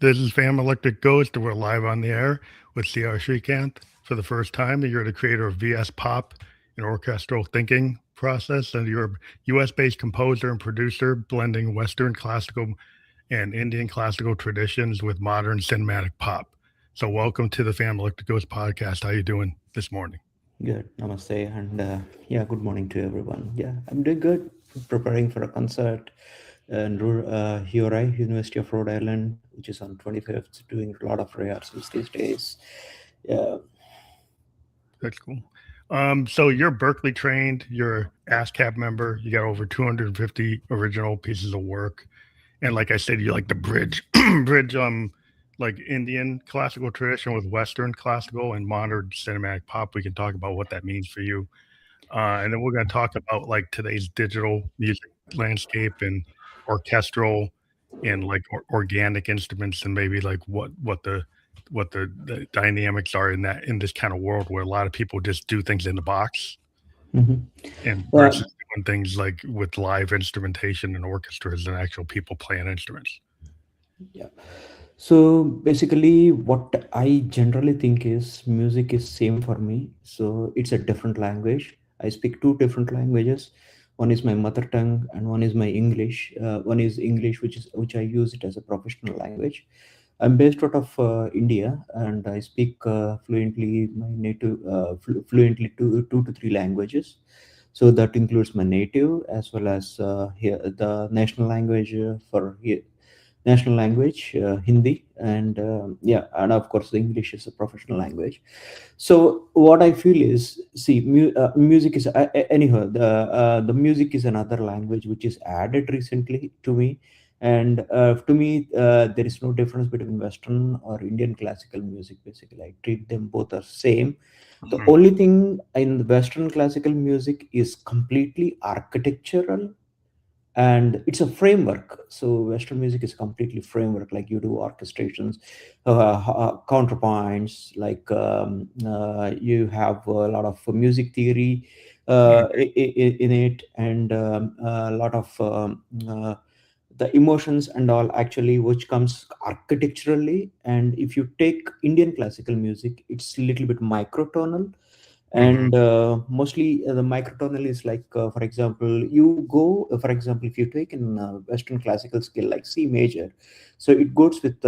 This is Fam Electric Ghost, and we're live on the air with CR Srikanth for the first time. You're the creator of VS Pop, an orchestral thinking process, and you're a US based composer and producer, blending Western classical and Indian classical traditions with modern cinematic pop. So, welcome to the Fam Electric Ghost podcast. How you doing this morning? Good, namaste, and yeah, good morning to everyone. Yeah, I'm doing good. Preparing for a concert in URI, University of Rhode Island, which is on 25th. Doing a lot of rehearsals these days. Yeah. That's cool. So you're Berklee trained. You're ASCAP member. You got over 250 original pieces of work, and like I said, you like the bridge, bridge, like Indian classical tradition with Western classical and modern cinematic pop. We can talk about what that means for you, and then we're going to talk about like today's digital music landscape and orchestral and like organic instruments and maybe like what the dynamics are in that in this kind of world where a lot of people just do things in the box hmm and Uh, versus doing things like with live instrumentation and orchestras and actual people playing instruments. yeah. So basically, what I generally think is music is same for me. So it's a different language. I speak two different languages. One is my mother tongue, and one is my English. One is English, which I use it as a professional language. I'm based out of India, and I speak fluently my native fluently two to three languages. So that includes my native as well as here the national language for here national language, Hindi, and yeah, and of course, the English is a professional language. So what I feel is, see, music is anyhow the music is another language which is added recently to me, and to me, there is no difference between Western or Indian classical music. Basically, I treat them both as same. The Mhm. only thing in the Western classical music is completely architectural, and it's a framework. So Western music is completely framework, like you do orchestrations, counterpoints, like you have a lot of music theory in it, and a lot of the emotions and all, actually, which comes architecturally. And if you take Indian classical music, it's a little bit microtonal, Mhm. and mostly the microtonal is like, for example, you go for example, if you take in Western classical scale like C major, so it goes with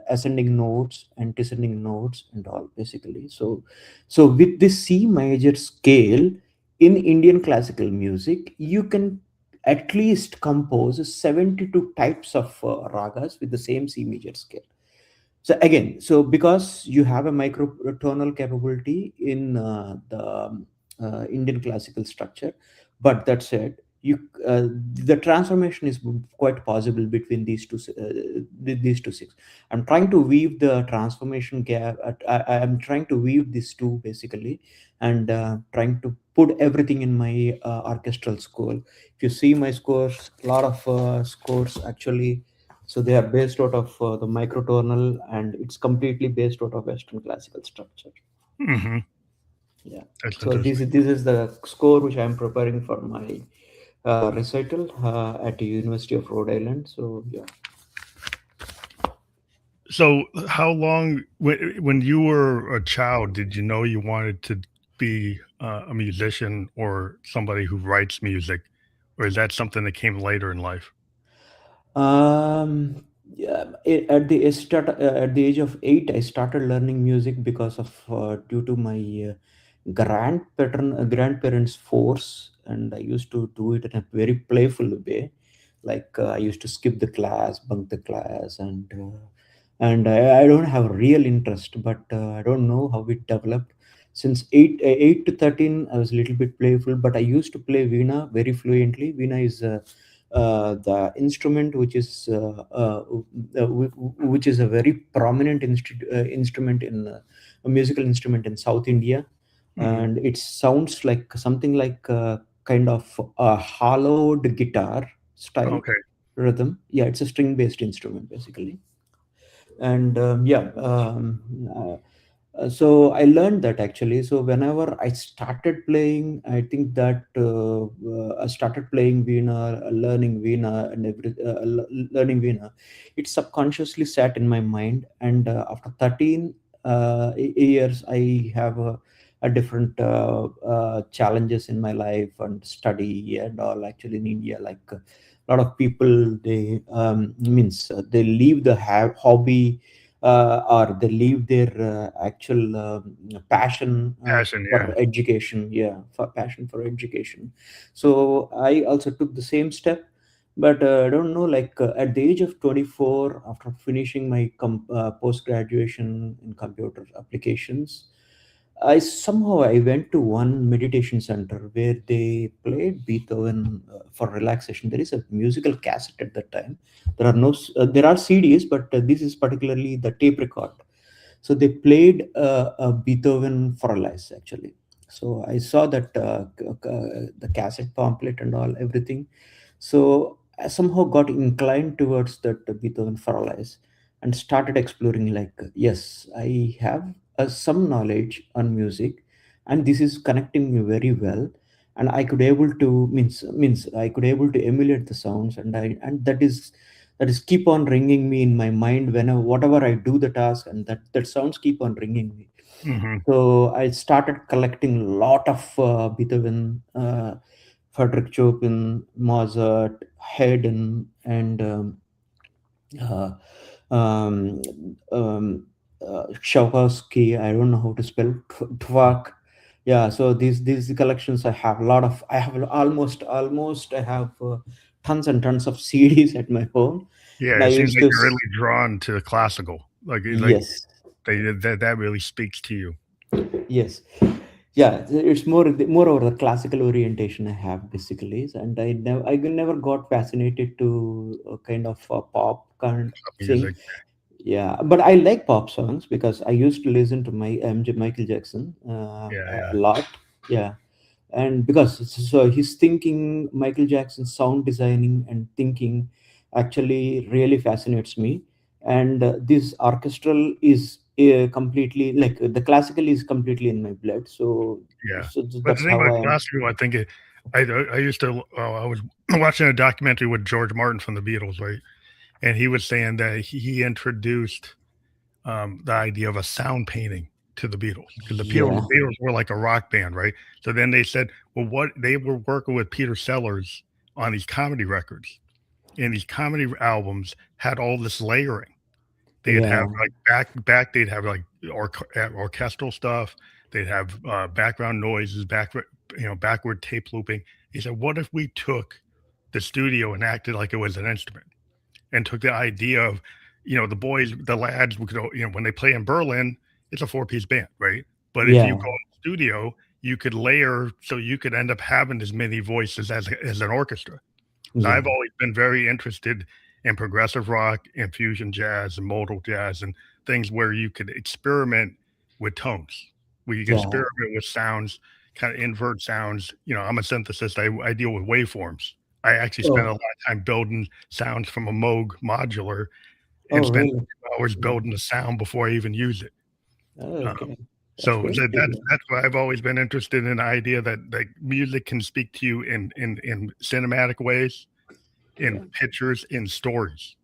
ascending notes and descending notes and all, basically. So with this C major scale in Indian classical music, you can at least compose 72 types of ragas with the same C major scale. So again, so because you have a microtonal capability in Indian classical structure, but that said, the transformation is quite possible between these two six. I'm trying to weave the transformation gap. I'm trying to weave these two basically, and trying to put everything in my orchestral score. If you see my scores, a lot of scores actually, so they are based out of the microtonal, and it's completely based out of Western classical structure. Mhm. Yeah. That's So interesting. this is the score which I'm preparing for my recital at the University of Rhode Island. So yeah. So, how long when you were a child did you know you wanted to be a musician or somebody who writes music, or is that something that came later in life? Yeah, at the age of 8, I started learning music because of due to my grandparents' force, and I used to do it in a very playful way. Like I used to skip the class, bunk the class, and I don't have real interest, but I don't know how it developed. Since 8 to 13, I was a little bit playful, but I used to play veena very fluently. Veena is the instrument which is a very prominent instrument in a musical instrument in South India, Mhm. and it sounds like something like kind of a hollowed guitar style Okay. rhythm. Yeah, it's a string based instrument basically. And yeah, So I learned that actually. So whenever I started playing, I think that I started playing Veena, learning Veena, and learning Veena. It subconsciously sat in my mind, and after 13 years, I have a different challenges in my life and study and all. Actually, in India, like a lot of people, they means they leave the hobby, or they leave their actual passion Passion, for yeah. education. Yeah, for passion for education. So I also took the same step, but I don't know, like at the age of 24, after finishing my post graduation in computer applications, I went to one meditation center where they played Beethoven for relaxation. There is a musical cassette at that time. There are no there are CDs, but this is particularly the tape record. So they played Beethoven for Alice actually. So I saw that the cassette pamphlet and all everything. So I somehow got inclined towards that Beethoven for Alice and started exploring. Like yes, I have some knowledge on music, and this is connecting me very well. And I could able to means I could able to emulate the sounds, and that is keep on ringing me in my mind whenever whatever I do the task, and that sounds keep on ringing me. Hmm. So I started collecting a lot of Beethoven, Frederick Chopin, Mozart, Haydn, and uh, um, um, Tchaikovsky. I don't know how to spell Tvak. Yeah, so these collections I have a lot of. I have almost I have tons and tons of CDs at my home, Yeah, and I it seems used like to you're really drawn to the classical. Like yes, that really speaks to you. yes. Yeah, it's more over the classical orientation I have basically, and I never got fascinated to a kind of pop kind of thing. Music. Yeah, but I like pop songs because I used to listen to my Michael Jackson Yeah, a yeah. lot. Yeah, and because so his thinking, Michael Jackson's sound designing and thinking, actually really fascinates me. And this orchestral is completely like the classical is completely in my blood. So Yeah. so But the that's thing how about I am. classical, I think I used to I was watching a documentary with George Martin from the Beatles, right? And he was saying that he introduced the idea of a sound painting to the Beatles because Yeah, The Beatles were like a rock band, right? So then they said, well, what they were working with Peter Sellers on these comedy records, and these comedy albums had all this layering. They'd have yeah, like they'd have like orchestral stuff. They'd have background noises, backward tape looping. He said, "What if we took the studio and acted like it was an instrument, and took the idea of, the lads, we could, when they play in Berlin, it's a four-piece band, right? But if you yeah, go in the studio, you could layer, so you could end up having as many voices as an orchestra." So yeah, I've always been very interested in progressive rock and fusion jazz and modal jazz and things where you could experiment with tones, where you can yeah. experiment with sounds, kind of invert sounds. I'm a synthesist. I deal with waveforms. I actually spend a lot Oh, of time building sounds from a Moog modular and oh, spend really? 2 hours building the sound before I even use it. Oh, Um, okay, that's so great that, to that's hear. that's why I've always been interested in the idea that music can speak to you in cinematic ways, in Yeah, pictures, in stories.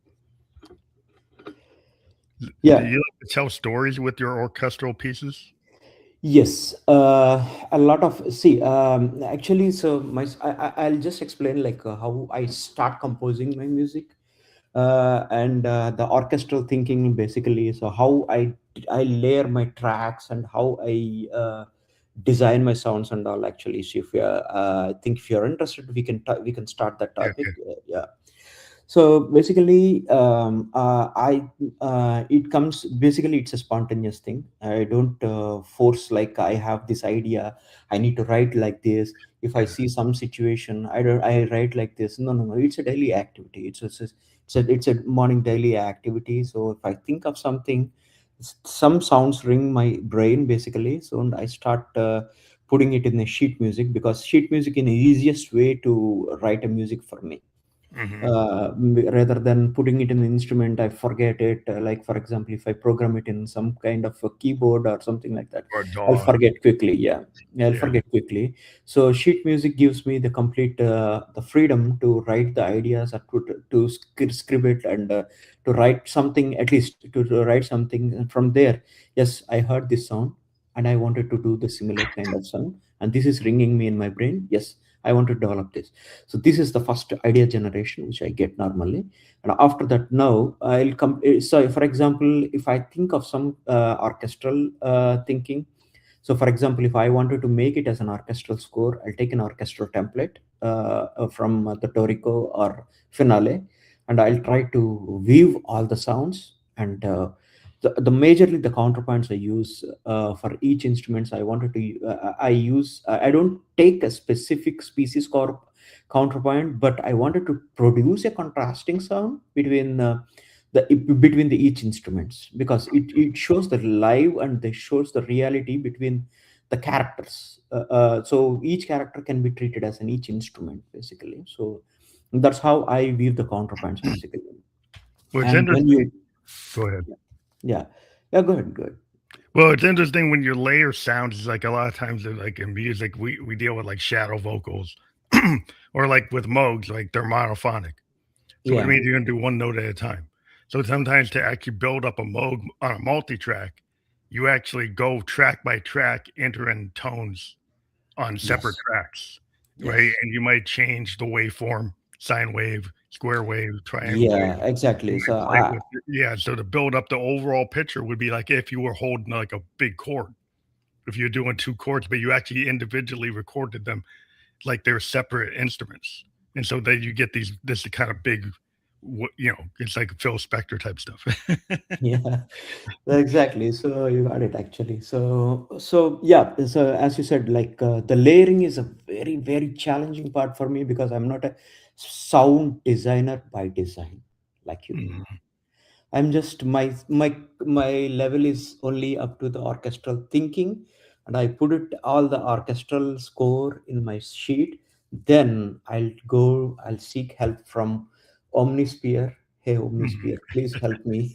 Do yeah. you like to tell stories with your orchestral pieces? Yes, a lot of see. Actually, so I'll just explain like how I start composing my music, and the orchestral thinking basically. So how I layer my tracks and how I design my sounds and all. Actually, so if you I think if you're interested, we can start that Yeah, topic. Yeah. So basically, it comes basically it's a spontaneous thing. I don't force like I have this idea. I need to write like this. If I yeah, see some situation, I write like this. No, no, no. It's a daily activity. It's a morning daily activity. So if I think of something, some sounds ring my brain basically. So and I start putting it in the sheet music because sheet music is the easiest way to write a music for me. Hmm. Rather than putting it in the instrument, I forget it. Like for example, if I program it in some kind of a keyboard or something like that, Or I'll DAW. forget quickly. Yeah, I'll Yeah. forget quickly. So sheet music gives me the complete the freedom to write the ideas, or to script it, and to write something, at least to write something. And from there, yes, I heard this sound and I wanted to do the similar kind of sound, and this is ringing me in my brain. Yes, I want to develop this. So this is the first idea generation which I get normally. And after that, now I'll come. So for example, if I think of some orchestral thinking, so for example, if I wanted to make it as an orchestral score, I'll take an orchestral template from the Torico or Finale, and I'll try to weave all the sounds. And the majorly the counterpoints I use for each instruments I wanted to I use I don't take a specific species counterpoint, but I wanted to produce a contrasting sound between the each instruments, because it shows the live and it shows the reality between the characters. So each character can be treated as an each instrument basically. So that's how I weave the counterpoints basically. Well, it's And when interesting. you, Go ahead. yeah, yeah, go ahead, go ahead. Well, it's interesting when you layer sounds. Is like a lot of times, like in music, we deal with like shadow vocals, or like with Moogs, like they're monophonic. So which Yeah. means you're gonna do one note at a time. So sometimes to actually build up a Moog on a multi-track, you actually go track by track, entering tones on separate Yes. tracks, right? Yes. And you might change the waveform, sine wave, square wave, triangle wave. Yeah, exactly. You So might play with it. Yeah, so to build up the overall picture would be like if you were holding like a big chord. If you're doing two chords, but you actually individually recorded them like they're separate instruments. And so then you get this kind of big, it's like Phil Spector type stuff. yeah, exactly. So you got it actually. So yeah. So as you said, like the layering is a very challenging part for me, because I'm not a sound designer by design like you. Mhm. I'm just my level is only up to the orchestral thinking, and I put it all the orchestral score in my sheet. Then I'll seek help from Omnisphere. Hey Mhm. Omnisphere, please help me.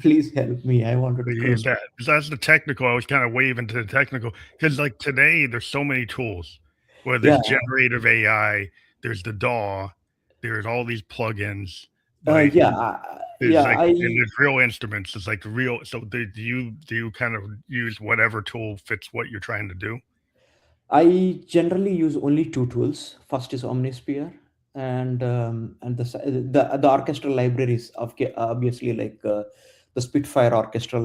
Please help me. I wanted So to you use produce. that. 'Cause that's the technical. I was kind of waving to the technical because, like today, there's so many tools. Where Yeah, there's generative AI, there's the DAW, there's all these plugins, right? yeah, There's yeah. like, and there's real instruments. It's like real. So do you kind of use whatever tool fits what you're trying to do? I generally use only two tools. First is Omnisphere, and the orchestral libraries of obviously, like the Spitfire orchestral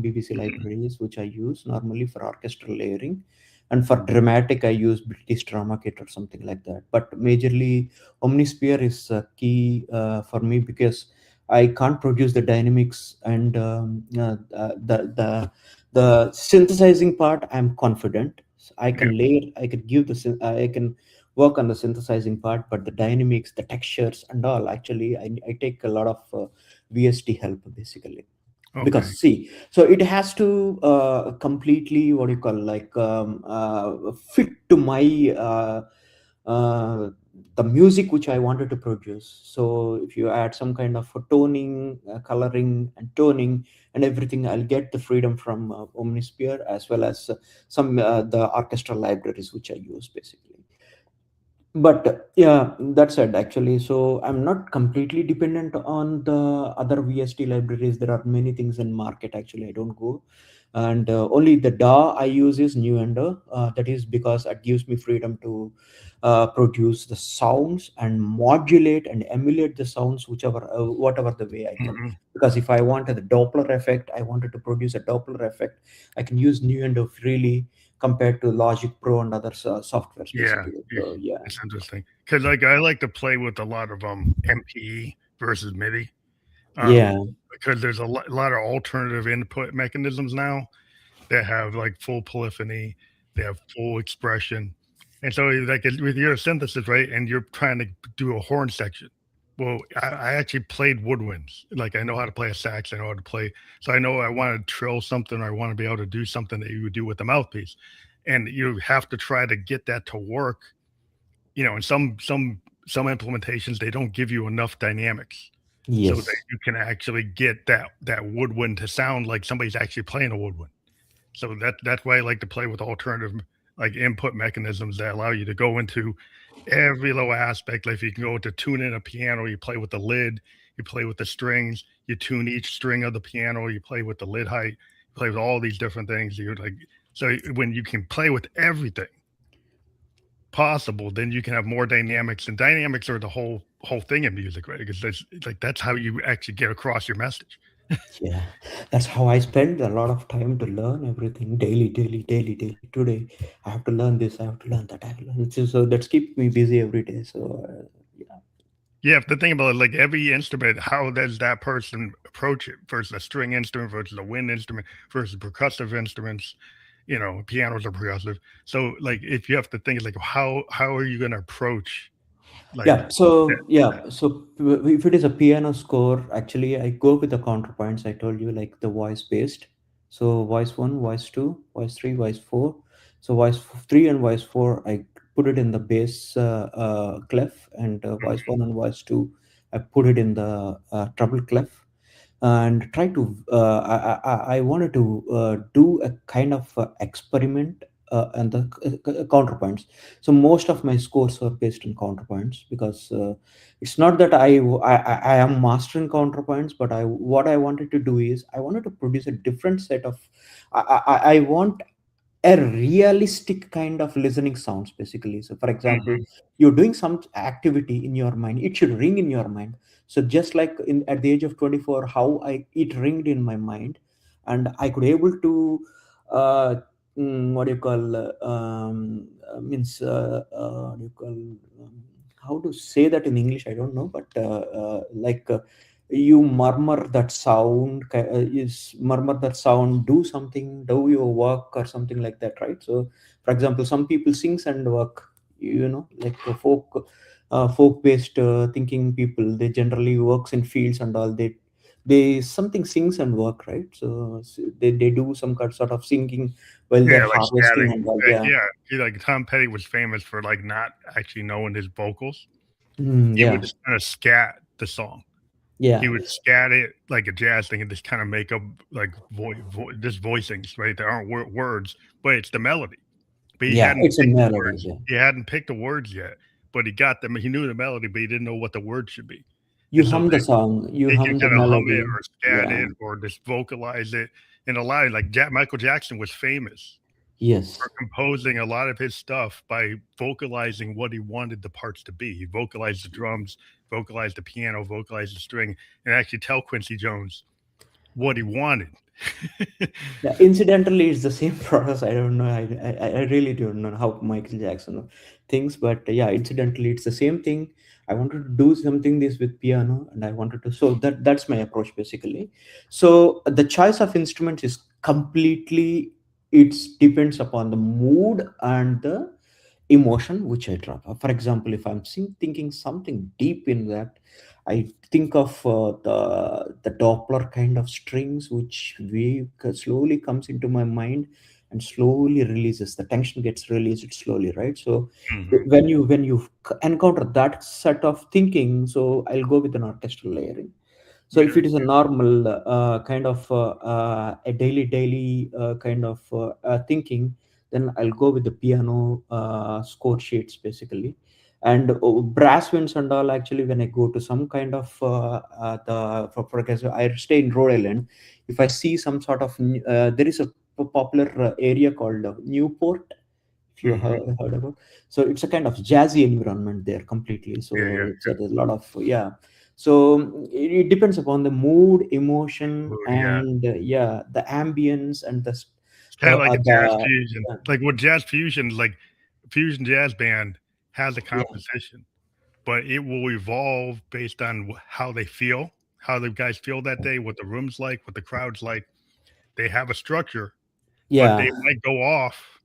BBC Mhm. libraries, which I use normally for orchestral layering, and for dramatic I use British Drama Kit or something like that. But majorly Omnisphere is key for me, because I can't produce the dynamics and the synthesizing part. I'm confident. I Yeah. can layer, I can give I can work on the synthesizing part, but the dynamics, the textures and all, actually I take a lot of VST help basically. Okay. Because see, so it has to completely, what do you call, like fit to my uh, the music which I wanted to produce. So if you add some kind of toning, coloring and toning and everything, I'll get the freedom from Omnisphere, as well as some the orchestral libraries which I use basically. But yeah, that said, actually, so I'm not completely dependent on the other VST libraries. There are many things in market, actually I don't go. And only the DAW I use is Nuendo. That is because it gives me freedom to produce the sounds and modulate and emulate the sounds, whichever whatever the way I can. Mhm. Because if I wanted the Doppler effect, I wanted to produce a Doppler effect, I can use Nuendo freely, compared to Logic Pro and other softwares Yeah, basically. yeah, So yeah. it's interesting because like I like to play with a lot of MPE versus MIDI, um, Yeah. because there's a lot of alternative input mechanisms now that have like full polyphony, they have full expression, and so like with your synthesis, right, and you're trying to do a horn section. Well, I actually played woodwinds. Like I know how to play a sax, I know how to play. So I know I want to trill something, or I want to be able to do something that you would do with the mouthpiece, and you have to try to get that to work. And some some implementations, they don't give you enough dynamics so that Yes. you can actually get that woodwind to sound like somebody's actually playing a woodwind. So that's why I like to play with alternative like input mechanisms that allow you to go into every little aspect. Like if you can go to tune in a piano, you play with the lid, you play with the strings, you tune each string of the piano, you play with the lid height, you play with all these different things. You're like, so when you can play with everything possible, then you can have more dynamics. And dynamics are the whole thing in music, right? Because that's how you actually get across your message. Yeah, that's how I spend a lot of time to learn everything daily, daily, daily, daily. Today, I have to learn this, I have to learn that, I have to learn. So that's keep me busy every day. So yeah, You have to think about it like every instrument, how does that person approach it versus a string instrument versus a wind instrument versus percussive instruments? Pianos are percussive. So like if you have to think like how are you gonna approach like yeah. that? So yeah, so if it is a piano score, actually, I go with the counterpoints. I told you like the voice based. So voice one, voice two, voice three, voice four. So three and voice four, I put it in the bass clef, and voice one and voice two, I put it in the treble clef, and try to I wanted to do a kind of experiment and the counterpoints. So most of my scores are based on counterpoints, because it's not that I am mastering counterpoints, but I what I wanted to do is I wanted to produce a different set of I want a realistic kind of listening sounds, basically. So for example, Mhm. you're doing some activity in your mind, it should ring in your mind. So just like in at the age of 24, how I it ringed in my mind, and I could able to uh, what do you call means what do you call how to say that in English, I don't know, but like you murmur that sound, is murmur that sound, do something, do your work or something like that, right? So for example, some people sings and work, like folk based thinking people, they generally works in fields and all. They something sings and work, right? So they do some sort of singing while they're Yeah, like harvesting scatting. and all. Yeah. Yeah, like Tom Petty was famous for like not actually knowing his vocals. He would Yeah. just kind of scat the song. He Yeah. would scat it like a jazz thing and just kind of make up like just voicings, right? There aren't words, but it's the melody. But he Yeah, hadn't it's a picked the melody. words. Yeah. He hadn't picked the words yet, but he got them. He knew the melody, but he didn't know what the words should be. You And so hum the song, you he can hum the kind of hum it melody. or scat Yeah. it or just vocalize it. And a lot of like Michael Jackson was famous for Yes. composing a lot of his stuff by vocalizing what he wanted the parts to be. He vocalized the drums, vocalized the piano, vocalized the string, and actually tell Quincy Jones what he wanted. Yeah, incidentally, it's the same process. I don't know. I really don't know how Michael Jackson thinks, but yeah, incidentally, it's the same thing. I wanted to do something this with piano, and I wanted to. So that's my approach basically. So the choice of instruments is completely. It depends upon the mood and the emotion which I drop. For example, if I'm thinking something deep in that, I think of the Doppler kind of strings, which wave slowly comes into my mind and slowly releases. The tension gets released slowly, right? So Mhm. when you encounter that set of thinking, so I'll go with an orchestral layering. So if Yeah. it is a normal kind of a daily kind of thinking, then I'll go with the piano score sheets basically. And brass winds and all, actually, when I go to some kind of the for example, I stay in Rhode Island. If I see some sort of there is a popular area called Newport, if you Mhm. heard about. So it's a kind of jazzy environment there completely. Yeah, So yeah. there's a lot of, yeah. So it depends upon the mood, emotion, Mood, yeah. and yeah, the ambience and It's kind of like a jazz the fusion. Like what jazz fusion, like fusion jazz band has a yeah, composition, but it will evolve based on how they feel, how the guys feel that day, what the room's like, what the crowd's like. They have a structure, but yeah, they might go off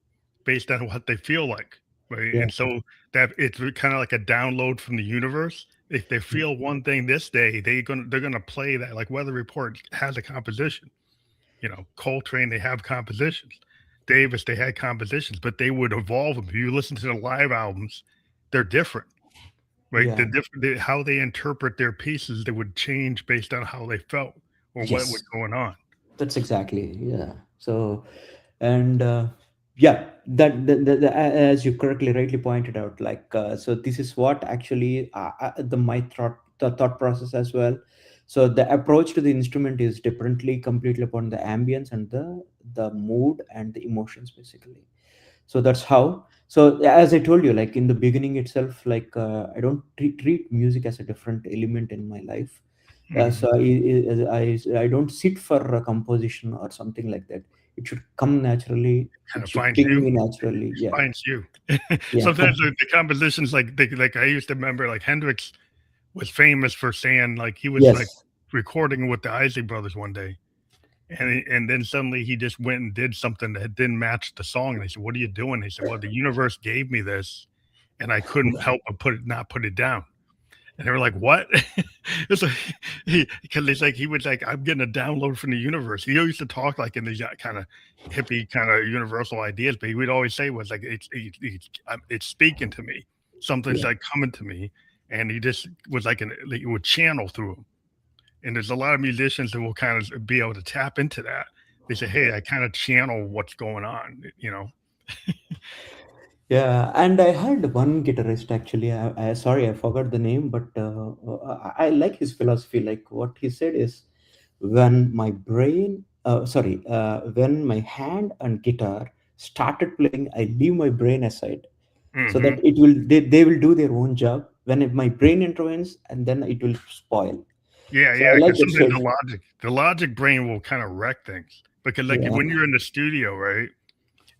based on what they feel like, right? yeah, And so that it's kind of like a download from the universe. If they feel one thing this day, they're gonna play that. Like Weather Report has a composition. Coltrane, they have compositions. Davis, they had compositions, but they would evolve them. If you listen to the live albums, they're different. right? Yeah. How they interpret their pieces, they would change based on how they felt or what was Yes. going on. That's exactly, yeah. So, and yeah, as you correctly rightly pointed out, like so this is what actually the thought process as well. So the approach to the instrument is differently completely upon the ambience and the mood and the emotions basically. So that's how. So as I told you, like in the beginning itself, like I don't treat music as a different element in my life. Mhm. So I don't sit for a composition or something like that. It should come naturally. Kind It of should finds ping you. me naturally. Yeah. Finds you. Yeah. Sometimes the compositions, like I used to remember, like Hendrix was famous for saying, like he was like Yes. recording with the Isley Brothers one day, and then suddenly he just went and did something that didn't match the song. And they said, "What are you doing?" They said, "Well, the universe gave me this, and I couldn't Yeah. help but not put it down." And they were like, "What?" It's like because it's like he was like, "I'm getting a download from the universe." He used to talk like in these kind of hippie kind of universal ideas, but he would always say was like, "It's speaking to me. Something's Yeah. like coming to me," and he just was like it would channel through him. And there's a lot of musicians that will kind of be able to tap into that. They say, "Hey, I kind of channel what's going on," you know. Yeah, and I had one guitarist actually. Sorry, I forgot the name, but I like his philosophy. Like what he said is, when my hand and guitar started playing, I leave my brain aside so that Hmm. they will do their own job. When my brain intervenes, and then it will spoil. Yeah, So yeah. I like Because that. sometimes So the logic brain will kind of wreck things. Because like yeah, when you're in the studio, right,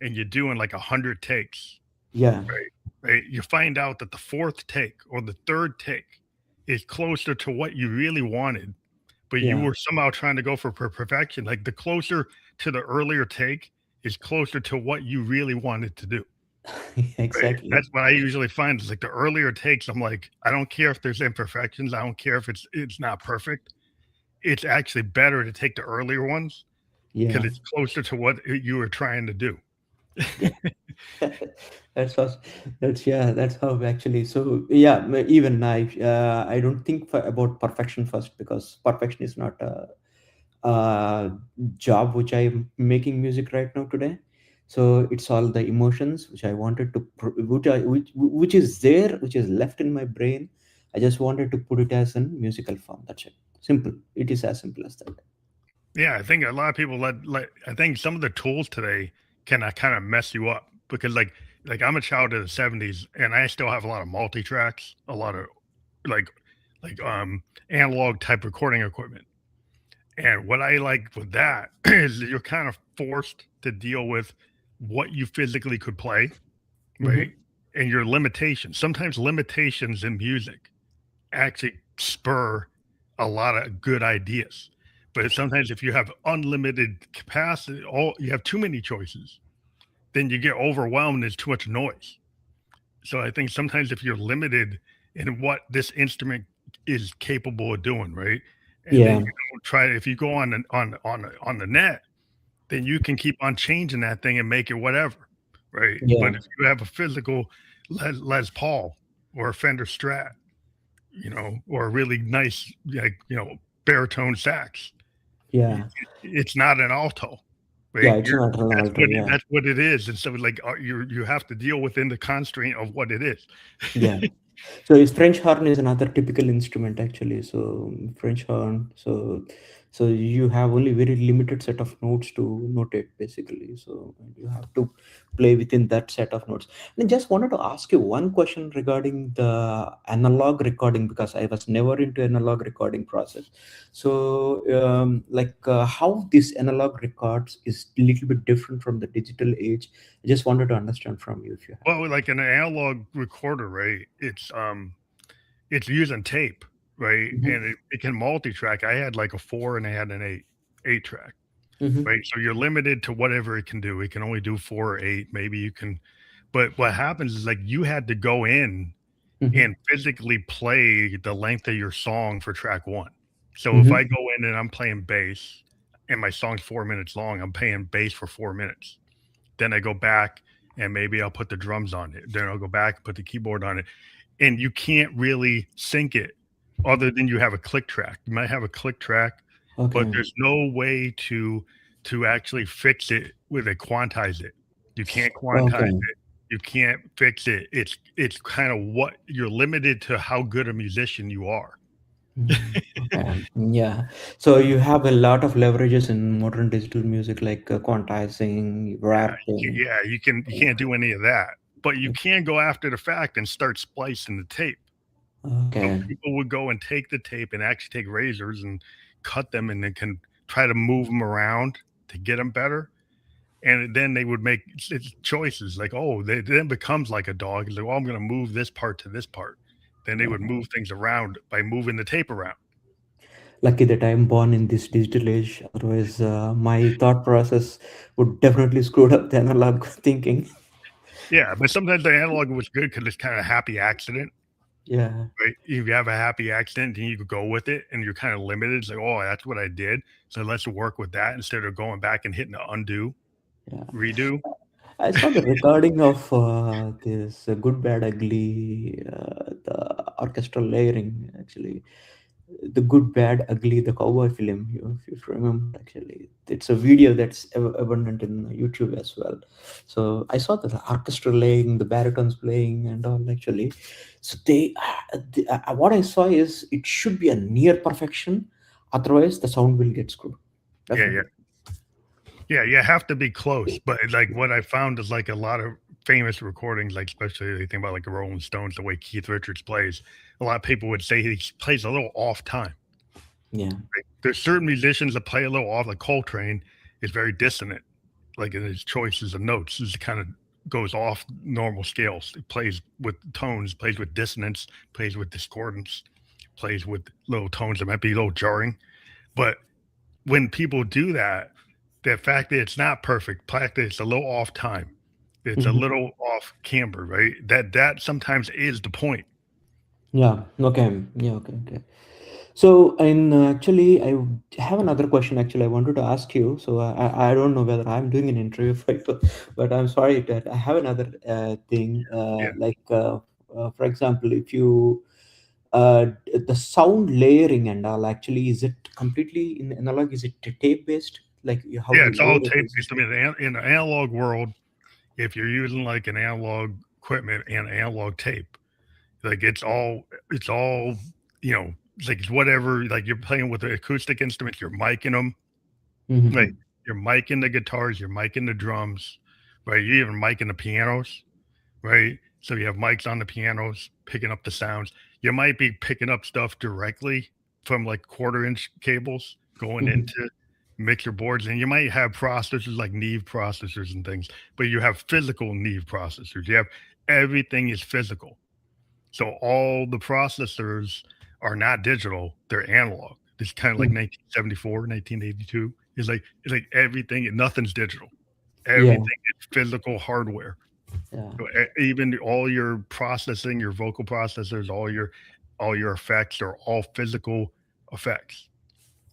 and you're doing like 100 takes, yeah, right, you find out that the fourth take or the third take is closer to what you really wanted, but you yeah, were somehow trying to go for perfection. Like the closer to the earlier take is closer to what you really wanted to do. Right. exactly. That's what I usually find is like the earlier takes, I'm like, I don't care if there's imperfections. I don't care if it's not perfect. It's actually better to take the earlier ones because Yeah, it's closer to what you were trying to do. yeah. That's what, that's yeah, that's how actually. So yeah, even I don't think about perfection first, because perfection is not a job which I'm making music right now today. So it's all the emotions which I wanted to which is there, which is left in my brain. I just wanted to put it as a musical form. That's it. Simple. It is as simple as that. Yeah, I think a lot of people let I think some of the tools today can kind of mess you up because like I'm a child of the 70s and I still have a lot of multi tracks, a lot of like like analog type recording equipment. And what I like with that is that you're kind of forced to deal with what you physically could play, right? Hmm. And your limitations. Sometimes limitations in music actually spur a lot of good ideas. But sometimes if you have unlimited capacity, all you have too many choices, then you get overwhelmed. There's too much noise. So I think sometimes if you're limited in what this instrument is capable of doing, right? And then Yeah. you don't try if you go on the net, then you can keep on changing that thing and make it whatever, right? Yeah. But if you have a physical Les Paul or a Fender Strat, or a really nice, like, baritone sax, y- Yeah. it's not an alto, Yeah. right? It's not an alto. Yeah. That's what it is. And so like you have to deal within the constraint of what it is. Yeah. So is French horn is another typical instrument actually. So French horn. So you have only very limited set of notes to notate basically. So you have to play within that set of notes. And I just wanted to ask you one question regarding the analog recording, because I was never into analog recording process. So how this analog records is a little bit different from the digital age. I just wanted to understand from you if you have. Well, like an analog recorder, right? It's using tape, right? Hmm. And it can multi-track. I had like a 4 and I had an 8 track, Hmm. right? So you're limited to whatever it can do. It can only do 4 or 8. Maybe you can, but what happens is like you had to go in Hmm. and physically play the length of your song for track 1. So if Hmm. I go in and I'm playing bass and my song's 4 minutes long, I'm playing bass for 4 minutes. Then I go back and maybe I'll put the drums on it. Then I'll go back and put the keyboard on it. and you can't really sync it other than you have a click track. You might have a click track, but Okay. there's no way to actually fix it with a quantize it. You can't quantize Okay. it. You can't fix it. It's kind of what you're limited to how good a musician you are. Okay. Yeah. So you have a lot of leverages in modern digital music, like quantizing, warping. Yeah, you can't do any of that, but you can go after the fact and start splicing the tape. So Okay. people would go and take the tape and actually take razors and cut them, and then can try to move them around to get them better. And then they would make choices like, oh, they then becomes like a dog. It's like, well, I'm going to move this part to this part. Then they would Okay. move things around by moving the tape around. Lucky that I'm born in this digital age. Otherwise, my thought process would definitely screwed up the analog thinking. Yeah, but sometimes the analog was good because it's kind of happy accident. Yeah. Right? If you have a happy accident, then you could go with it, and you're kind of limited. It's like, oh, that's what I did. So let's work with that instead of going back and hitting the undo, Yeah. redo. I saw the recording of this Good, Bad, Ugly, the orchestral layering, actually. The Good, Bad, Ugly, the cowboy film, if you remember, actually. It's a video that's abundant in YouTube as well. So I saw the orchestra laying, the baritones playing, and all, actually. So what I saw is it should be a near perfection, otherwise, the sound will get screwed. Yeah, yeah. Definitely. Yeah, you have to be close, but, like, what I found is, like, a lot of famous recordings, like, especially you think about, like, the Rolling Stones, the way Keith Richards plays, a lot of people would say he plays a little off time, Yeah. right? There's certain musicians that play a little off, like Coltrane is very dissonant, like, in his choices of notes. This kind of goes off normal scales. It plays with tones, plays with dissonance, plays with discordance, plays with little tones that might be a little jarring, but when people do that, the fact that it's not perfect, the fact that it's a little off time, it's a Mhm. little off camber, right? That sometimes is the point. Yeah. Okay. Yeah. Okay. Okay. So, and actually, have another question. Actually, I wanted to ask you. So, I don't know whether I'm doing an interview for you, but I'm sorry that I have another thing. Yeah, For example, if you the sound layering and all, actually, is it completely in analog? Is it tape based? Like how yeah, you it's all layer it? tape Is based. I mean, in the analog world, if you're using like an analog equipment and analog tape, like it's all, you know, like it's whatever. Like you're playing with the acoustic instruments, you're miking them, like Mhm. you're miking the guitars, you're miking the drums, right? You even miking the pianos, right? So you have mics on the pianos picking up the sounds. You might be picking up stuff directly from like quarter-inch cables going Mhm. into mixer boards, and you might have processors like Neve processors and things, but you have physical Neve processors. You have everything is physical. So all the processors are not digital; they're analog. It's kind of like Mhm. 1974, 1982. It's like everything, nothing's digital. Yeah. Everything is physical hardware. Yeah. So, even all your processing, your vocal processors, all your effects are all physical effects.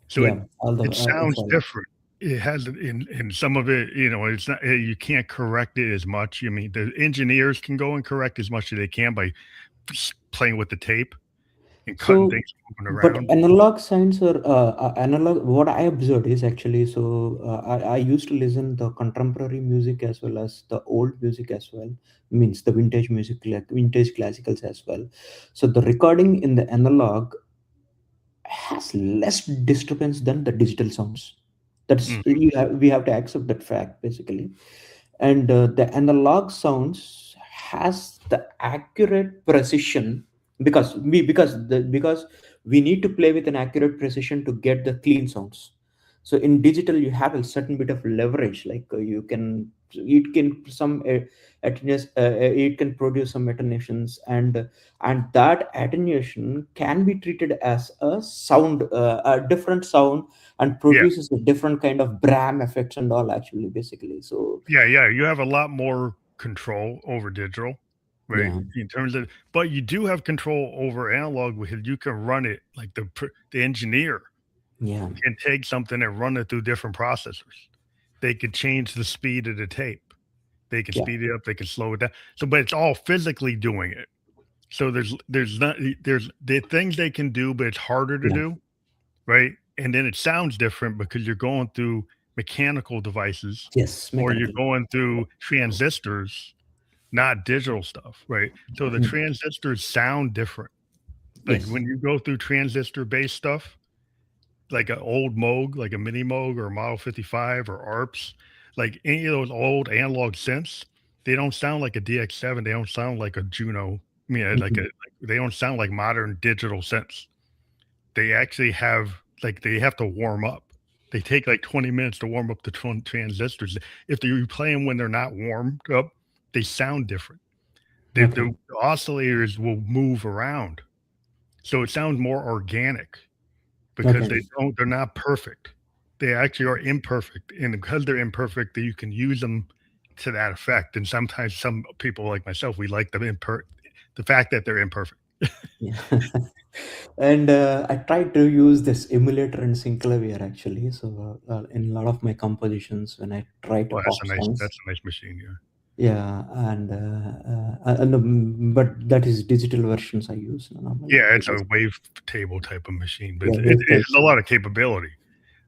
So Yeah. All the it it's sounds all. different. It has in some of it, you know, it's not you can't correct it as much. I mean, the engineers can go and correct as much as they can by playing with the tape and cutting So, things, moving but around. analog signs are analog. What I observed is actually, so I used to listen the contemporary music as well as the old music as well. Means the vintage music, like vintage classicals as well. So the recording in the analog has less disturbance than the digital sounds. That's Mm, we have to accept that fact basically. And the analog sounds has the accurate precision because we need to play with an accurate precision to get the clean sounds. So in digital you have a certain bit of leverage, like you can it can some it can produce some attenuations, and that attenuation can be treated as a sound, a different sound, and yeah, produces a different kind of bram effects and all, actually, basically. So yeah. You have a lot more control over digital, right? yeah. In terms of, but you do have control over analog because you can run it like the engineer Yeah. can take something and run it through different processors. They could change the speed of the tape. They can Yeah. speed it up, they can slow it down. So, but it's all physically doing it. So there's not there's the things they can do, but it's harder to Yeah. do, right? And then it sounds different because you're going through mechanical devices Yes, or you're mechanical. going through transistors, not digital stuff, right? So the Mhm. transistors sound different. Like Yes. when you go through transistor based stuff, like an old Moog, like a mini Moog or a Model 55 or ARPs, like any of those old analog synths, they don't sound like a DX7. They don't sound like a Juno. I mean, Mhm. they don't sound like modern digital synths. They actually have they have to warm up. They take like 20 minutes to warm up the transistors. If you play them when they're not warmed up, they sound different. Okay. The oscillators will move around, so it sounds more organic because Okay. they're not perfect. They actually are imperfect, and because they're imperfect, that you can use them to that effect. And sometimes some people like myself, we like the fact that they're imperfect. Yeah. And I tried to use this emulator and synclavier actually. So in a lot of my compositions, when I try to Well, pop songs, that's a nice machine. Yeah, yeah, but that is digital versions I use normally. yeah, it's a Because, wavetable type of machine, but yeah, it wavetable. has a lot of capability.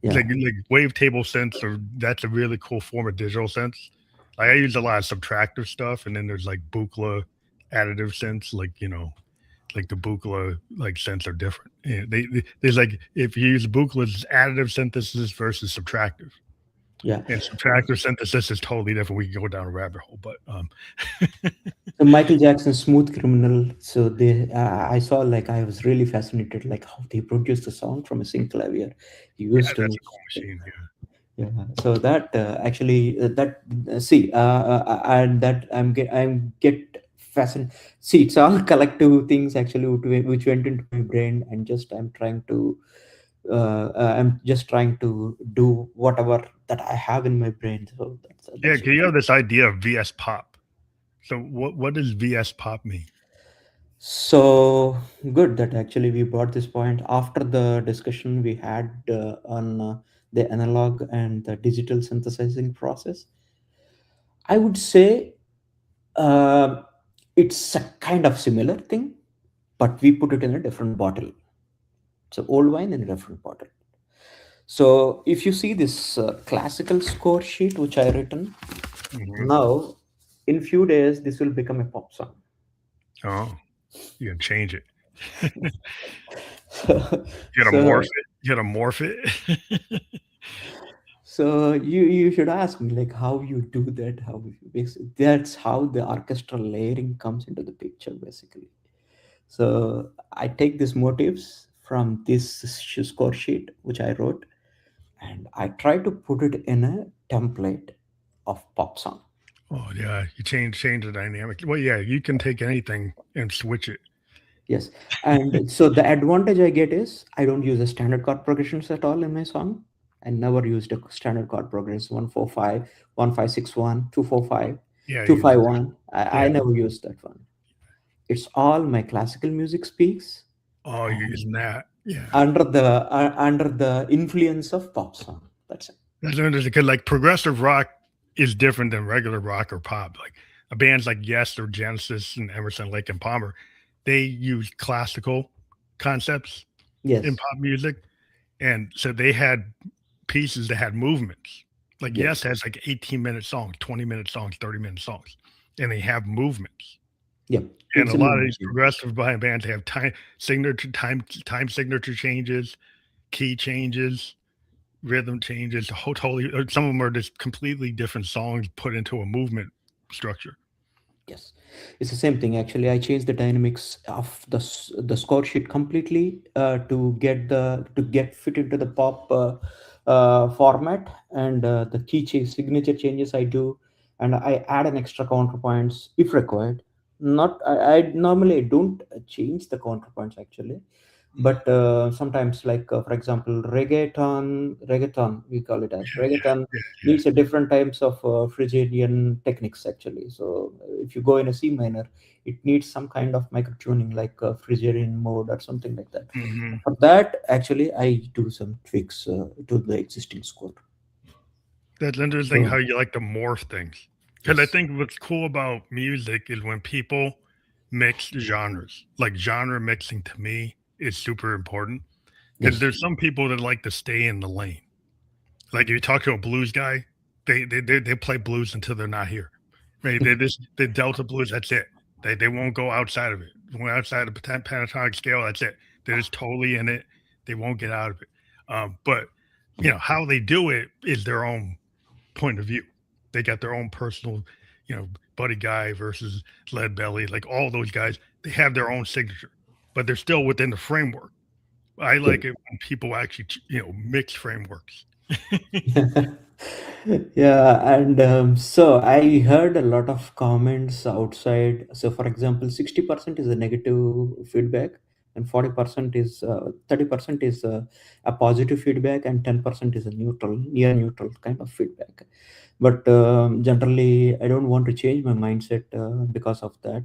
Yeah, Like wavetable synths are that's a really cool form of digital synths. Like I use a lot of subtractive stuff, and then there's like Buchla additive synths, like the Buchla like synths are different. Yeah, there's like if you use Buchla's additive synthesis versus subtractive, yeah. and subtractive synthesis is totally different. We can go down a rabbit hole, but So Michael Jackson's Smooth Criminal. So I saw, like, I was really fascinated, like how they produced the sound from a synclavier. He yeah, used that's to, a cool machine. Yeah, yeah. So that actually that see and that I'm get fascinated. See, it's all collective things actually which went into my brain, and just I'm just trying to do whatever that I have in my brain. So yeah. that's it. Because you have this idea of VS pop. So what does VS pop mean? So good that actually we brought this point after the discussion we had on the analog and the digital synthesizing process. I would say uh, it's a kind of similar thing, but we put it in a different bottle. So old wine in a different bottle. So if you see this classical score sheet which I written Hmm. now, in few days this will become a pop song. Oh, you can change it. so, You gotta morph so it. You gotta morph it. So you should ask me like how you do that. That's how the orchestral layering comes into the picture basically. So I take these motifs from this score sheet which I wrote, and I try to put it in a template of pop song. Oh yeah, you change the dynamic. Well, yeah, you can take anything and switch it. Yes, and so the advantage I get is I don't use the standard chord progressions at all in my song. I never used a standard chord progression 145, 1561, 245, Yeah, two you five just one. I yeah. never used that one. It's all my classical music speaks Oh, you're and using that. Yeah, under the influence of pop song. That's it. that's interesting because like progressive rock is different than regular rock or pop. Like bands like Yes or Genesis and Emerson, Lake and Palmer, they use classical concepts in Yes, pop music, and so they had pieces that had movements. Like yes, Yes has like 18-minute songs, 20-minute songs, 30-minute songs, and they have movements. yep. And It's a a lot of these movement. progressive bands have time signature changes, key changes, rhythm changes, totally. Some of them are just completely different songs put into a movement structure. Yes, it's the same thing. Actually, I changed the dynamics of the score sheet completely to get fit into the pop format, and the signature changes I do, and I add an extra counterpoints if required. Not I normally I don't change the counterpoints actually, but sometimes, like for example, reggaeton we call it as reggaeton Yeah, yeah. needs a different types of Phrygian techniques actually. So if you go in a C minor, it needs some kind of micro tuning like Phrygian mode or something like that. Hmm. For that, actually, I do some tweaks to the existing score. That's interesting So how you like to morph things. Because I yes, think what's cool about music is when people mix genres. Like genre mixing to me is super important because Yes. there's some people that like to stay in the lane. Like if you talk to a blues guy, they play blues until they're not here. Right? They Delta blues. That's it. They won't go outside of it. When outside of the pentatonic scale, that's it. They're just totally in it. They won't get out of it. But how they do it is their own point of view. They got their own personal, Buddy Guy versus Lead Belly, like all those guys. They have their own signature, but they're still within the framework. I Yeah. like it when people actually, mix frameworks. Yeah, and so I heard a lot of comments outside. So, for example, 60% is a negative feedback, and 40% is 30% is a positive feedback, and 10% is a neutral, near neutral kind of feedback. But generally, I don't want to change my mindset because of that.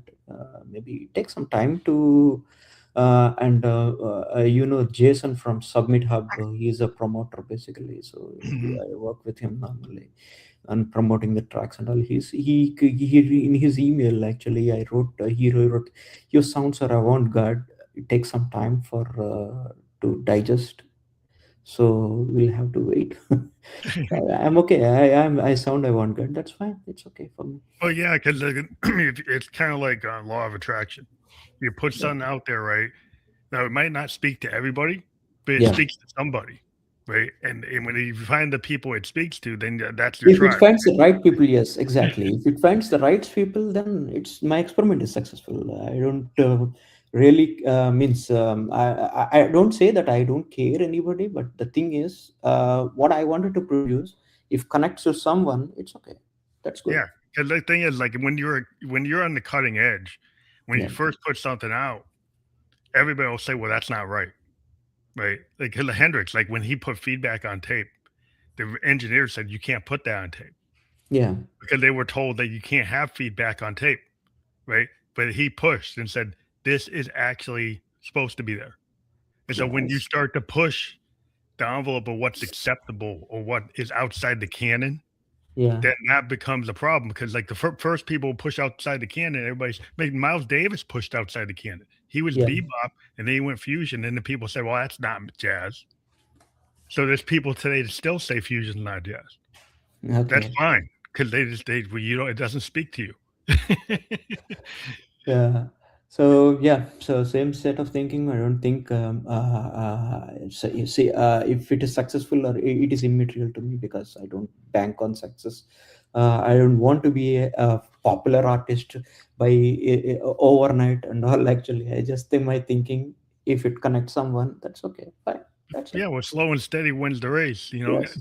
Maybe take some time to and Jason from Submit Hub, he's a promoter basically, so Mhm. I work with him normally and promoting the tracks and all. He in his email, actually, I wrote he wrote, your sounds are avant-garde, it takes some time for to digest, so we'll have to wait. I'm okay. I sound avant-garde, that's fine, it's okay for me. Well, yeah, because it's kind of like law of attraction. You put Yeah. something out there, right? Now it might not speak to everybody, but it Yeah. speaks to somebody, right? And when you find the people it speaks to, then that's your If it tribe. finds the right people, yes, exactly. If it finds the right people, then it's my experiment is successful. I don't really means I don't say that I don't care anybody, but the thing is, what I wanted to produce, if connects to someone, it's okay. That's good. Yeah, because the thing is, like when you're on the cutting edge, when you Yeah, first put something out, everybody will say, "Well, that's not right." Right? Like Hendrix, like when he put feedback on tape, the engineer said you can't put that on tape yeah, because they were told that you can't have feedback on tape, right? But he pushed and said this is actually supposed to be there. And so when you yes, start to push the envelope of what's acceptable or what is outside the canon, yeah, then that becomes a problem because like the first people push outside the canon, everybody's like Miles Davis pushed outside the canon. He was yeah. bebop and then he went fusion, and then people said, "Well, that's not jazz." So there's people today that still say fusion's not jazz. That's Okay. fine because well, it doesn't speak to you. Yeah. So yeah, so same set of thinking. I don't think so you see, if it is successful or it is immaterial to me because I don't bank on success. I don't want to be a popular artist by overnight and all. Actually, I just think my thinking. If it connects someone, that's okay. Fine. That's it. Yeah, well, slow and steady wins the race. Yes.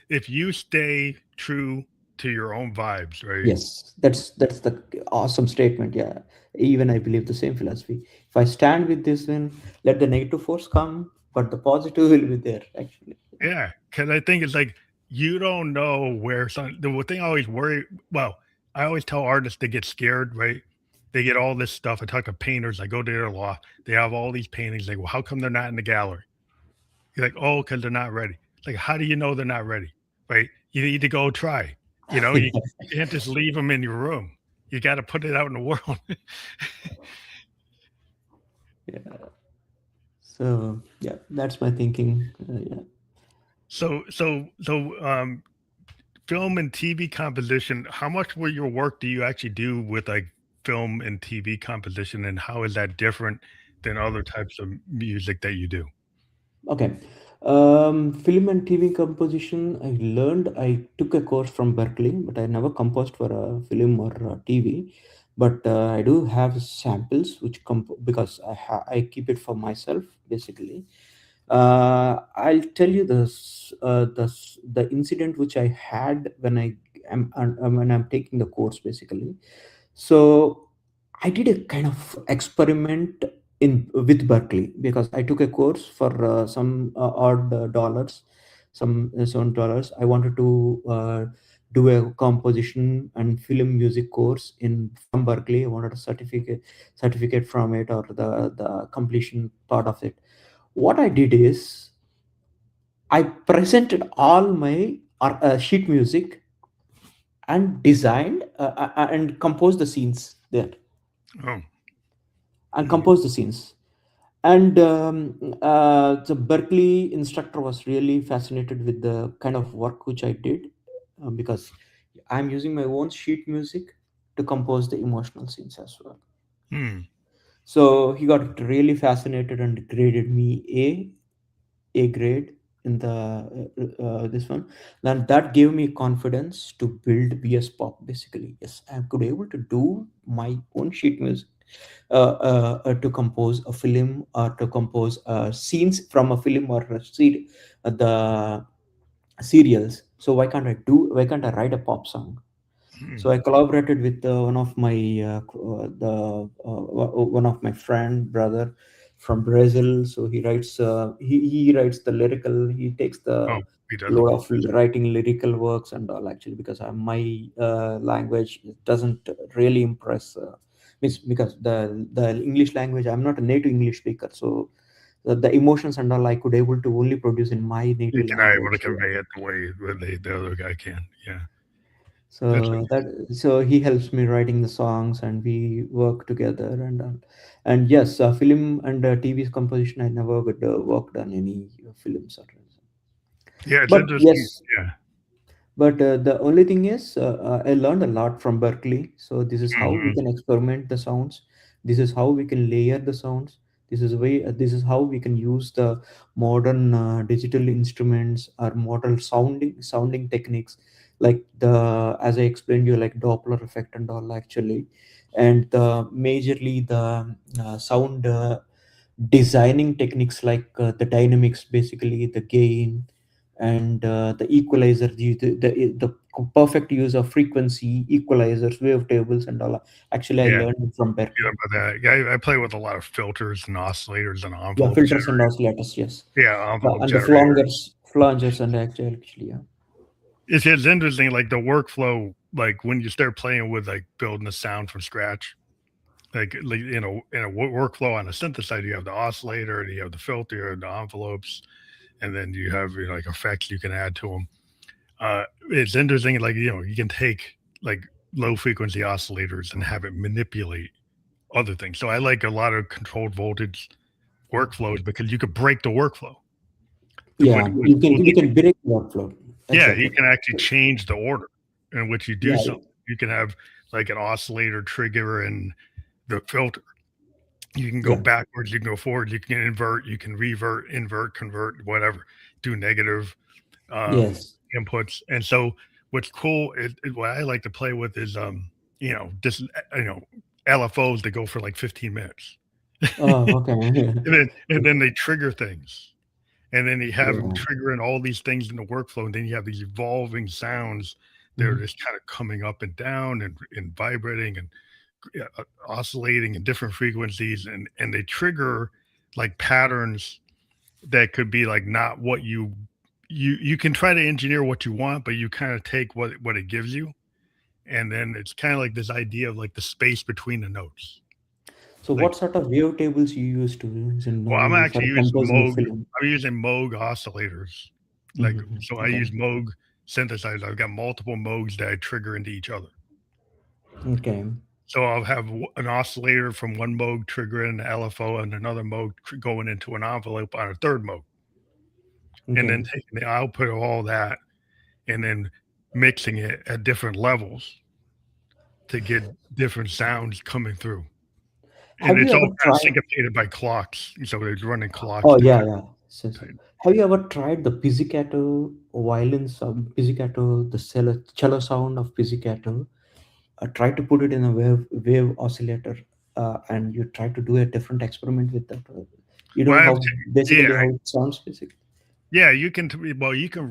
If you stay true to your own vibes, right? Yes, that's the awesome statement. Yeah, even I believe the same philosophy. If I stand with this, then let the negative force come, but the positive will be there. Actually, Yeah, because I think it's like you don't know where some the thing I always worry. Well, I always tell artists to get scared, right? They get all this stuff. I talk to painters. I go to their loft. They have all these paintings. Like, well, how come they're not in the gallery? You're like, oh, because they're not ready. Like, how do you know they're not ready? Right? You need to go try. You can't just leave them in your room. You got to put it out in the world. yeah. So yeah, that's my thinking. Yeah. So, film and TV composition. How much of your work do you actually do with like film and TV composition, and how is that different than other types of music that you do? Okay. Film and TV composition. I took a course from Berkeley, but I never composed for a film or TV. But I do have samples because I keep it for myself basically. I'll tell you the incident which I had when I'm taking the course basically. So I did a kind of experiment in with Berkeley because I took a course for some odd dollars, some dollars. I wanted to do a composition and film music course in from Berkeley. I wanted a certificate from it, or the completion part of it. What I did is I presented all my sheet music and designed and composed the scenes there. Oh, and compose the scenes. And the Berkeley instructor was really fascinated with the kind of work which I did, because I'm using my own sheet music to compose the emotional scenes as well. Hmm. So he got really fascinated and graded me A grade in the this one. Then that gave me confidence to build BS Pop. Basically, yes, I could able to do my own sheet music, to compose a film or to compose scenes from a film or the serials. So why can't I write a pop song? Hmm. So I collaborated with one of my one of my friend brother from Brazil. So he writes the lyrical. He takes Oh, the he does the load of vocals. writing lyrical works and all, actually, because my language doesn't really impress. Means because the English language, I'm not a native English speaker, so the emotions and all I could able to only produce in my You native can not able to language. convey it the way the other guy can. Yeah, that's So he helps me writing the songs and we work together, and yes, film and TV composition I never would worked on any films or yeah. It's but interesting. yes. Yeah. But the only thing is, I learned a lot from Berkeley. So this is how we Hmm. can experiment the sounds. This is how we can layer the sounds. This is how we can use the modern digital instruments or modern sounding techniques, like the as I explained you, like Doppler effect and all, actually, and majorly the sound designing techniques like the dynamics, basically the gain and the equalizer, the perfect use of frequency equalizers, wavetables and all. Actually, I Yeah. learned it from You know Berkeley. about that. Yeah, I play with a lot of filters and oscillators and Yeah, envelope filters and oscillators, yes. envelope And the generator. flangers and actually, yeah. It's interesting, like the workflow, like when you start playing with like building a sound from scratch, like in a workflow on a synthesizer, you have the oscillator, and you have the filter, and the envelopes, and then you have like effects you can add to them. It's interesting, like you can take like low frequency oscillators and have it manipulate other things. So I like a lot of controlled voltage workflows because you could break the workflow. Yeah, What's cool we can break workflow. Yeah, you Exactly. can actually change the order in which you do Yeah, something. You can have like an oscillator trigger and the filter. You can go yeah. backwards, you can go forward, you can invert, you can revert, invert, convert, whatever. Do negative Yes. inputs. And so what's cool is what I like to play with is just LFOs that go for like 15 minutes. Oh, okay. And then they trigger things. And then you have them Yeah. triggering all these things in the workflow, and then you have these evolving sounds that are Mhm. just kind of coming up and down and vibrating and oscillating in different frequencies, and they trigger like patterns that could be like not what you can try to engineer what you want, but you kind of take what it gives you, and then it's kind of like this idea of like the space between the notes. So Like, what sort of wavetables you use to use in well, I'm normally for actually using composing a Moog. film? I'm using Moog oscillators. Like, Mhm. so I Okay. use Moog synthesizers. I've got multiple Moogs that I trigger into each other. Okay. So I'll have an oscillator from one Moog triggering an LFO and another Moog going into an envelope on a third Moog, and then Okay. taking the output of all that and then mixing it at different levels to get different sounds coming through. And Have you it's all ever kind of tried? syncopated by clocks. So it's running clocks Oh, to yeah, kind yeah. of type. Have you ever tried the pizzicato violin sound, pizzicato, the cello sound of pizzicato? Try to put it in a wave oscillator, and you try to do a different experiment with that. You Well, know how yeah, basically how it sounds, basically. yeah, you can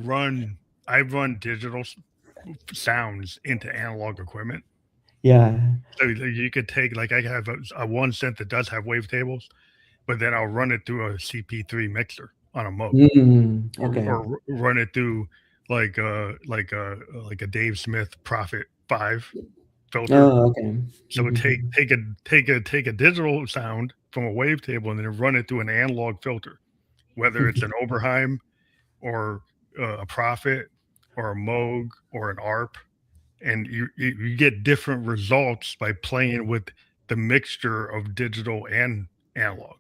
run. I run digital sounds into analog equipment. Yeah. So you could take like I have a one synth that does have wavetables, but then I'll run it through a CP3 mixer on a Moog, Okay. or run it through like like a Dave Smith Prophet 5 filter. Oh, okay. So take a digital sound from a wavetable and then run it through an analog filter, whether it's an Oberheim or a Prophet or a Moog or an ARP, and you get different results by playing with the mixture of digital and analog.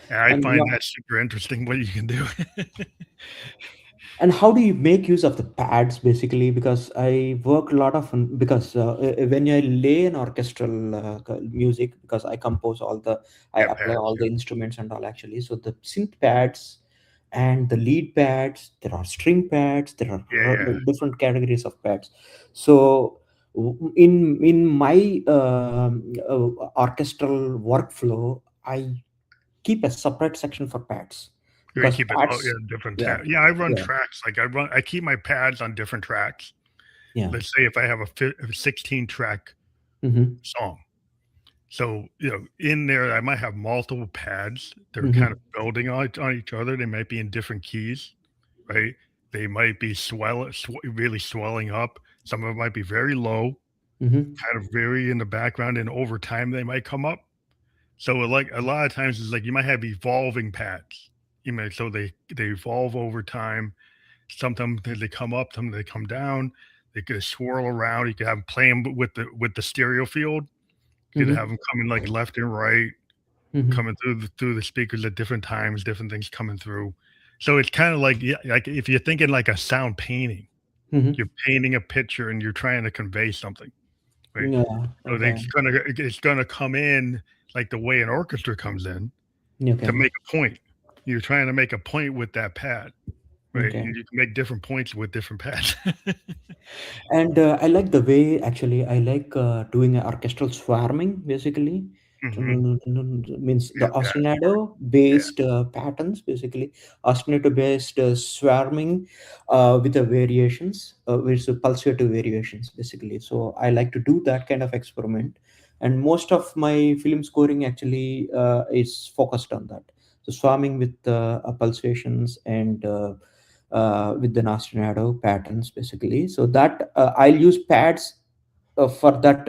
And I And find that super interesting what you can do. and how do you make use of the pads basically? Because I work a lot of because when I lay an orchestral music, because I compose all the, I Yeah, apply pads. all the instruments and all actually. So the synth pads and the lead pads, there are string pads, there are Yeah, yeah. different categories of pads. So in my orchestral workflow, I keep a separate section for pads You because keep it yeah, pads, different yeah, tab. Yeah, I run yeah, tracks. Like I keep my pads on different tracks. yeah. Let's say if I have a 16 track Mm-hmm. song. So, in there, I might have multiple pads. They're kind Mm-hmm. of building on each other. They might be in different keys, right? They might be really swelling up. Some of them might be very low, Mm-hmm. kind of very in the background, and over time they might come up. So, like a lot of times, it's like you might have evolving pads. So they evolve over time. Sometimes they come up, sometimes they come down. They could swirl around. You could have them playing with the stereo field. You could have Mm-hmm. them coming like left and right, Mm-hmm. coming through the speakers at different times, different things coming through. So it's kind of like, yeah, like if you're thinking like a sound painting, Mm-hmm. you're painting a picture and you're trying to convey something, right? Yeah. So Okay. it's gonna come in like the way an orchestra comes in to Okay. make a point. You're trying to make a point with that pad, right? Okay. And you can make different points with different pads. And I like the way actually I like doing a orchestral swarming basically. Hmm. Means the Yeah, pads. ostinato Yeah. based patterns basically, ostinato based swarming with the variations, with the pulsative variations basically. So I like to do that kind of experiment, and most of my film scoring actually is focused on that. So swarming with pulsations and with the Nastinado patterns basically. So that I'll use pads for that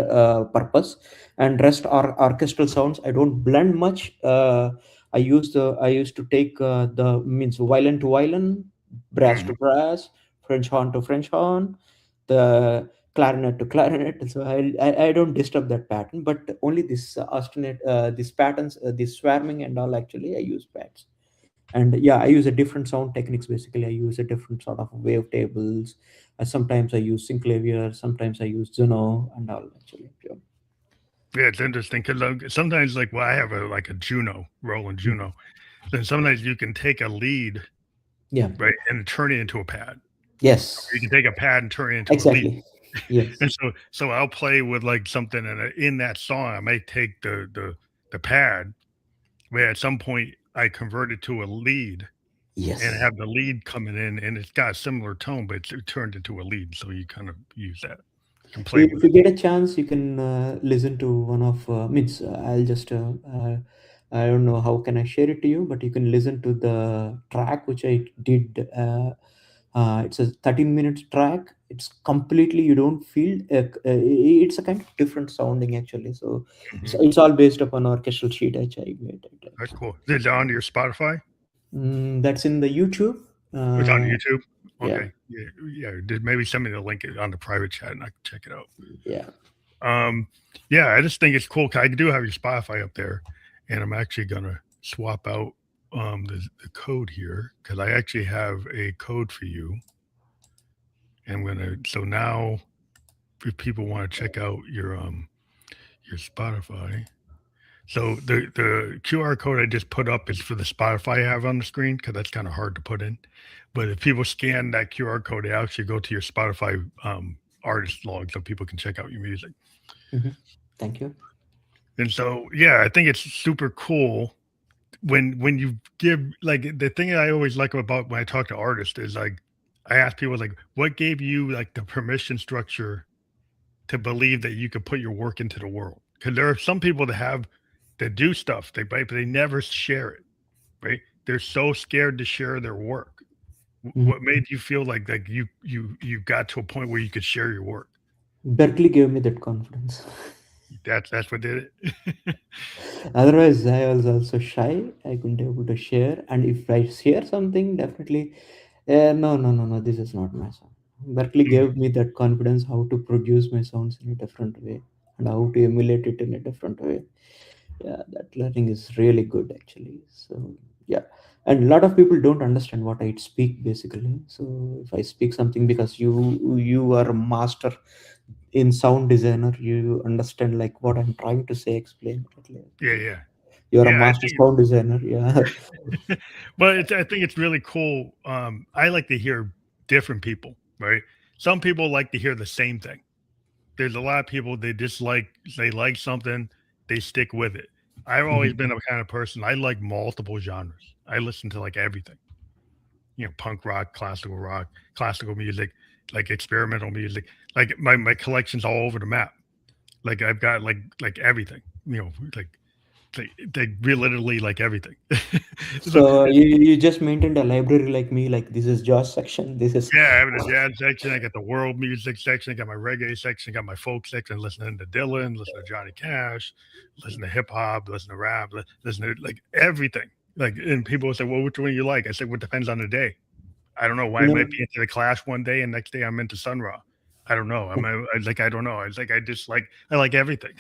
purpose, and rest are orchestral sounds. I don't blend much. I used to take the means violin to violin, brass Hmm. to brass, French horn to French horn, the clarinet to clarinet. So I don't disturb that pattern, but only this alternate these patterns, this swarming and all. Actually, I use pads. And yeah, I use a different sound techniques basically. I use a different sort of wave tables. Sometimes I use synclavier, sometimes I use Juno and all actually. Yeah. Yeah, it's interesting because sometimes, like, well, I have a Juno, Roland Mm. Juno. Then sometimes you can take a lead, Yeah. right, and turn it into a pad. You can Yes, take a pad and turn it into a lead. exactly. Yes. And so I'll play with like something in that song. I might take the pad, where at some point I convert it to a lead and Yes. have the lead coming in, and it's got a similar tone, but it's turned into a lead. So you kind of use that. You can play with If it. you get a chance, you can listen to one of means I'll just I don't know how can I share it to you, but you can listen to the track which I did. It's a 13 minutes track. It's completely, you don't feel it's a kind of different sounding actually. So Hmm. it's all based upon orchestral sheet which I made. That's cool. Is it on your Spotify? That's in the YouTube. It's on Uh, YouTube. yeah, Okay. Yeah. Yeah. Maybe send me the link on the private chat and I can check it out. yeah. Um, yeah, I just think it's cool. 'Cause I do have your Spotify up there, and I'm actually gonna swap out the code here because I actually have a code for you. And I'm gonna so now if people want to check out your Spotify. So the QR code I just put up is for the Spotify I have on the screen because that's kind of hard to put in. But if people scan that QR code, they actually go to your Spotify artist log so people can check out your music. Hmm. Thank you. And so, yeah, I think it's super cool when you give like the thing that I always like about when I talk to artists is like I ask people like, what gave you like the permission structure to believe that you could put your work into the world? Because there are some people that do stuff but they never share it, right? They're so scared to share their work. What Mhm. made you feel like you got to a point where you could share your work? Berkeley gave me that confidence. That's what did it. Otherwise, I was also shy. I couldn't able to share. And if I share something, definitely, no, no, no, no, this is not my sound. Berkeley Mhm. gave me that confidence how to produce my sounds in a different way. and how to emulate it in a different way. Yeah, that learning is really good actually. So yeah, and a lot of people don't understand what I speak basically. So if I speak something, because you are a master in sound designer, you understand like what I'm trying to say, explain it. Yeah, So yeah, you are a yeah. I master sound designer. Yeah. think, but I think it's really cool. I like to hear different people, right? Some people like to hear the same thing. There's a lot of people they like something, they stick with it. I've always Mhm. been a kind of person. I like multiple genres. I listen to like everything. Punk rock, classical music, like experimental music. Like my collection's all over the map. Like I've got like everything. Like they literally like everything. So So you just maintained a library like me, like this is Josh section, this is. yeah, I have the jazz section. I got the world music section. I got my reggae section. Got my folk section. Listening to Dylan. Listen to Johnny Cash. Listen to hip hop. Listen to rap. Listen to like everything. Like, and people will say, "Well, which one you like?" I said, "Well, it depends on the day. I don't know. Why I You might know, be into the Clash one day, and next day I'm into Sun Ra. I don't know. I don't know. I just I like everything."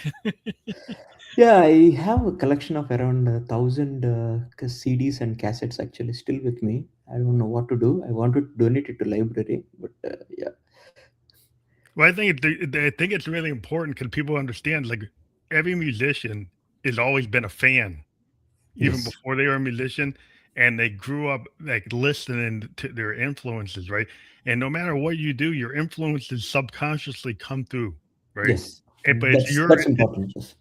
yeah, I have a collection of around 1,000 CDs and cassettes actually still with me. I don't know what to do. I want to donate it to library, but yeah. Well, I think it's really important because people understand like every musician has always been a fan even Yes. before they were a musician, and they grew up like listening to their influences, right? And no matter what you do, your influences subconsciously come through, right? Yes. But it's That's important. Yes.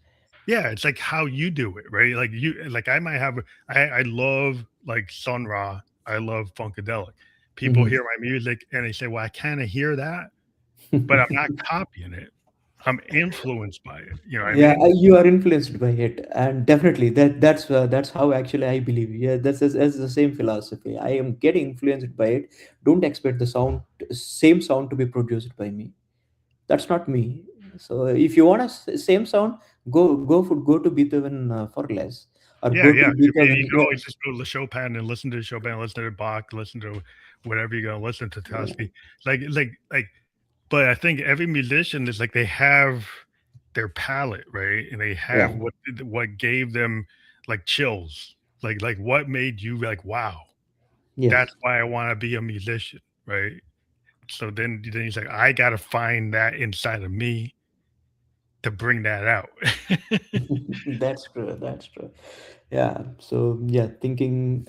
yeah, it's like how you do it, right? Like I might have I love like Sun Ra, I love Funkadelic. People Mhm. hear my music and they say, "Well, I kind of hear that, but I'm not copying it. I'm influenced by it." You know what I Yeah, mean? you are influenced by it, and definitely that's how actually I believe. Yeah, that's the same philosophy. I am getting influenced by it. Don't expect the same sound to be produced by me. That's not me. So if you want a same sound, go to Beethoven for less, or Yeah, go yeah. to I mean, you Beethoven. can Yeah, always just go to Chopin and listen to Chopin, listen to Bach, listen to whatever you're gonna listen to yeah, Tosca. Like, but I think every musician is like they have their palette, right? And they yeah, have what gave them like chills. Like what made you like, wow, that's yes. why I want to be a musician, right? So then he's like, I gotta find that inside of me to bring that out. That's true. That's true. Yeah. So yeah, thinking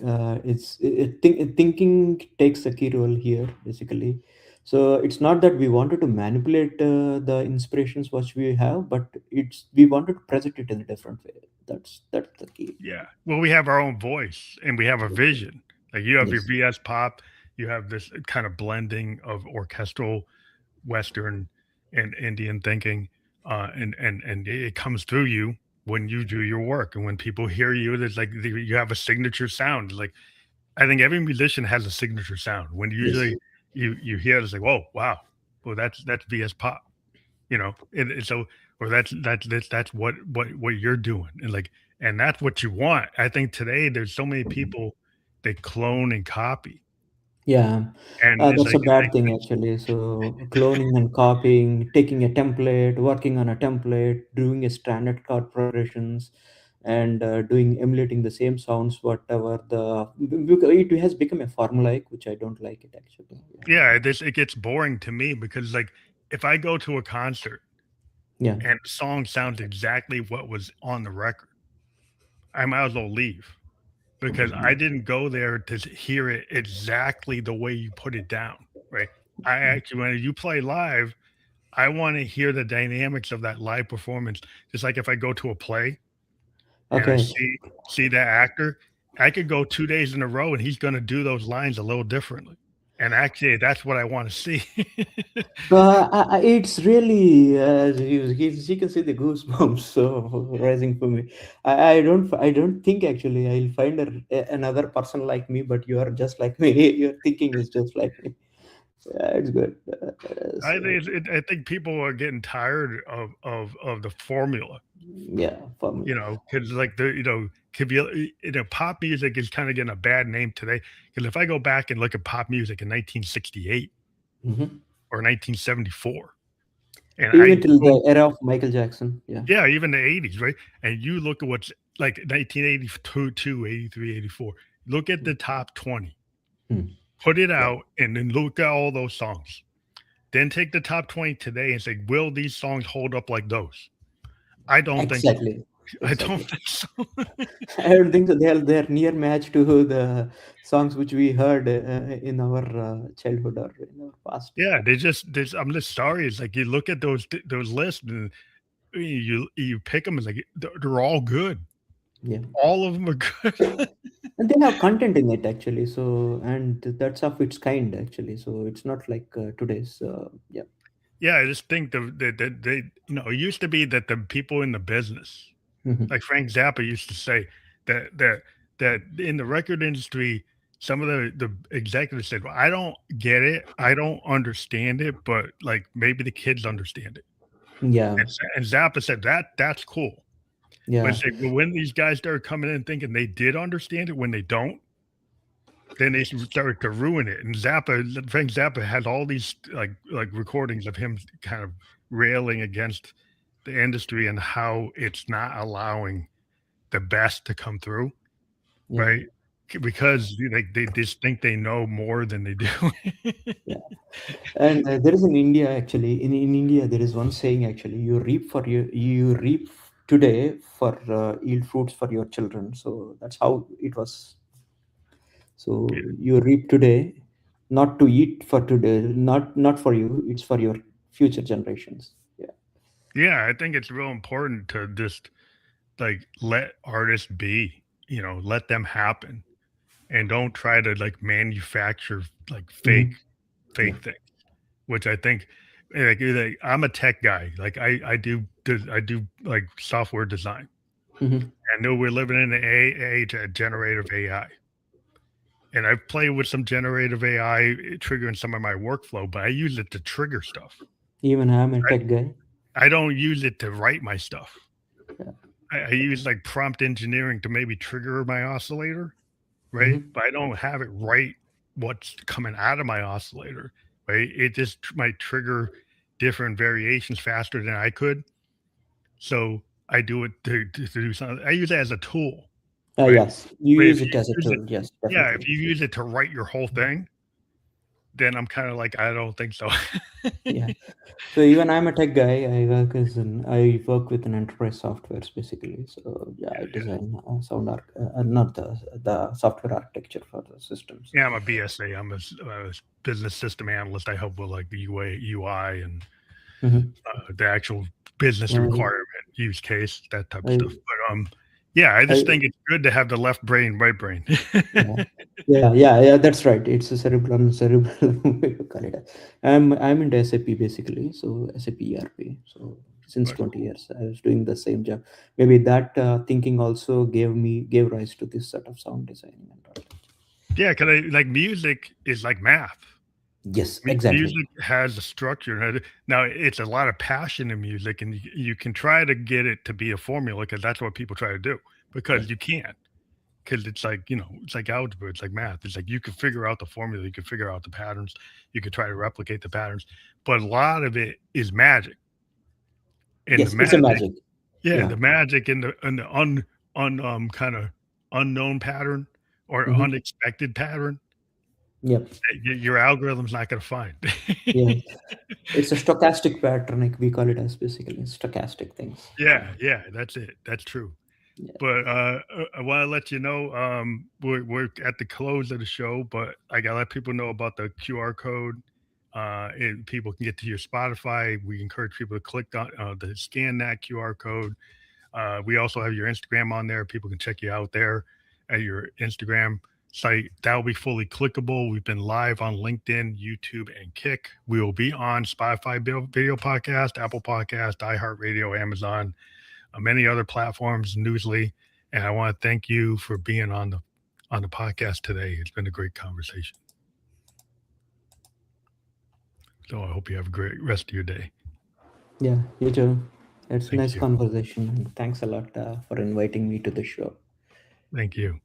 thinking takes a key role here basically. So it's not that we wanted to manipulate the inspirations which we have, but it's we wanted to present it in a different way. That's the key. Yeah. Well, we have our own voice and we have a vision. Like you have your Yes. VS pop, you have this kind of blending of orchestral, Western, and Indian thinking, and it comes through you when you do your work, and when people hear you, there's like you have a signature sound. Like I think every musician has a signature sound. When Yes. usually you hear it, it's like, whoa, wow, well that's VS pop, and so or that's what you're doing, and like and that's what you want. I think today there's so many people that clone and copy, Yeah, and it's that's a like bad thing actually. So cloning and copying, taking a template, working on a template, doing a standard chord progressions, and doing emulating the same sounds, whatever because it has become a formulaic, which I don't like it actually. yeah, this it gets boring to me because like if I go to a concert Yeah, and the song sounds exactly what was on the record, I might as well leave because I didn't go there to hear it exactly the way you put it down, right? I actually when you play live, I want to hear the dynamics of that live performance. Just like if I go to a play and I okay. see that actor, I could go 2 days in a row and he's gonna do those lines a little differently. And actually, that's what I wanna see. It's really you can see the goosebumps rising for me. I don't think actually I'll find another person like me, but you are just like me. Your thinking is just like me. Yeah, it's good. So I think people are getting tired of the formula, yeah, for me. because like could be pop music is kind of getting a bad name today. Because if I go back and look at pop music in 1968 Hmm. or 1974, And Even till the era of Michael Jackson. Yeah. yeah, even the 80s, right? And you look at what's like 1982, 83, 84. Look at the top 20. Hmm. Put it Yeah. out and then look at all those songs. Then take the top 20 today and say, will these songs hold up like those? I don't think so. Exactly. I don't Exactly. think so. I don't think so. They're near match to the songs which we heard in our childhood or in our past. Yeah, I'm just sorry. It's like you look at those lists and you pick them. It's like they're all good. Yeah. All of them are good. And they have content in it actually. So and that's of its kind actually. So it's not like today's. Yeah. Yeah, I just think that they it used to be that the people in the business, Mhm. like Frank Zappa used to say, that that in the record industry, some of the executives said, "Well, I don't get it, I don't understand it, but like maybe the kids understand it." Yeah. And Zappa said that's cool, but Yeah. it's like, well, when these guys started coming in thinking they did understand it, when they don't, then they started to ruin it. And Frank Zappa had all these like recordings of him kind of railing against the industry and how it's not allowing the best to come through, Yeah. right? Because they just think they know more than they do. Yeah. And there is in India actually. In India, there is one saying actually: you reap today for yield fruits for your children. So that's how it was. So Yeah. you reap today, not to eat for today, not for you. It's for your future generations. Yeah. Yeah, I think it's real important to just like let artists be, let them happen and don't try to like manufacture like Hmm. Yeah. fake things, which I think like I'm a tech guy. Like I do like software design. Hmm. I know we're living in the age of generative AI. And I've played with some generative AI triggering some of my workflow, but I use it to trigger stuff. Even I'm a I, tech guy. I don't use it to write my stuff. Yeah. I use like prompt engineering to maybe trigger my oscillator, right? Hmm. But I don't have it write what's coming out of my oscillator, right? It just might trigger different variations faster than I could. So I do it to do something. I use it as a tool, right? Yes, you But if use it you as a use it, tool. Yes, yeah, definitely. if you use it to write your whole thing, then I'm kind of like, I don't think so. Yeah. So even I'm a tech guy. I work with an enterprise softwares basically. So yeah, I Yeah, design not the software architecture for the systems. yeah. I'm a BSA. I'm a business system analyst. I help with like the UI, and Hmm. the actual business I, requirement, use case, that type of I, stuff. But yeah, I just I think it's good to have the left brain, right brain. yeah. Yeah. That's right. It's a cerebral way to call it. I'm into SAP basically. So SAP ERP. So since But 20 cool. years, I was doing the same job. Maybe that thinking also gave rise to this sort of sound designing and all that. Yeah, because like music is like math. Yes, exactly. Music has a structure. Now, it's a lot of passion in music, and you can try to get it to be a formula because that's what people try to do. Yeah. Because you can't. Because it's like it's like algebra. It's like math. It's like you can figure out the formula. You can figure out the patterns. You can try to replicate the patterns. But a lot of it is magic, and the Yes, it's a magic, magic. yeah, Yeah. the magic and the kind of unknown pattern or Hmm. unexpected pattern Yep. that your algorithm's not going to find. Yeah. It's a stochastic pattern, like we call it as basically stochastic things. Yeah, yeah, that's it. That's true. Yeah. But I want to let you know, we're at the close of the show, but I gotta let people know about the QR code. And people can get to your Spotify. We encourage people to click on to scan that QR code. We also have your Instagram on there. People can check you out there at your Instagram site. That will be fully clickable. We've been live on LinkedIn, YouTube, and Kick. We will be on Spotify video podcast, Apple Podcast, iHeartRadio, Amazon, many other platforms, Newsly. And I want to thank you for being on the podcast today. It's been a great conversation. So I hope you have a great rest of your day. Yeah, you too. It's a Thank nice you. conversation, and thanks a lot for inviting me to the show. Thank you.